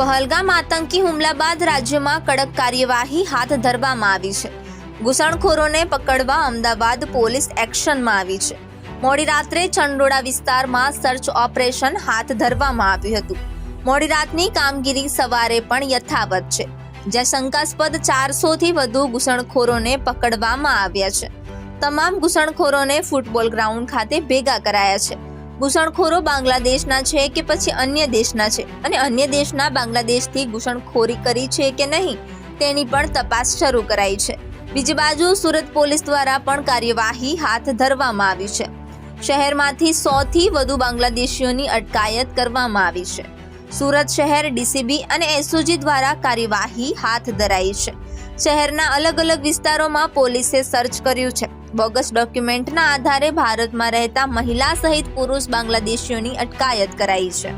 પહલગામ આતંકી હુમલા બાદ રાજ્યમાં કડક કાર્યવાહી હાથ ધરવામાં આવી છે। ઘૂસણખોરોને પકડવા અમદાવાદ પોલીસ એક્શનમાં આવી છે। મોડી રાત્રે ચંડોળા વિસ્તારમાં સર્ચ ઓપરેશન હાથ ધરવામાં આવ્યું હતું। મોડી રાતની કામગીરી સવારે પણ યથાવત છે, જ્યાં શંકાસ્પદ 400થી વધુ ઘૂસણખોરોને પકડવામાં આવ્યા છે। તમામ ઘૂસણખોરોને ફૂટબોલ ગ્રાઉન્ડ ખાતે ભેગા કરાયા છે। ઘૂસણખોરો બાંગ્લાદેશના છે કે પછી અન્ય દેશના છે અને અન્ય દેશના બાંગ્લાદેશથી ઘૂસણખોરી કરી છે કે નહીં તેની પણ તપાસ શરૂ કરાઈ છે। બીજી બાજુ સુરત પોલીસ દ્વારા પણ કાર્યવાહી હાથ ધરવામાં આવી છે। શહેરમાંથી 100થી વધુ બાંગ્લાદેશીઓની અટકાયત કરવામાં આવી છે। સુરત શહેર ડીસીબી અને એસઓજી દ્વારા કાર્યવાહી હાથ ધરાઈ છે। શહેરના અલગ અલગ વિસ્તારોમાં પોલીસે સર્ચ કર્યું છે। બોગસ ડોક્યુમેન્ટના આધારે ભારતમાં રહેતા મહિલા સહિત પુરુષ બાંગ્લાદેશીઓની અટકાયત કરાઈ છે।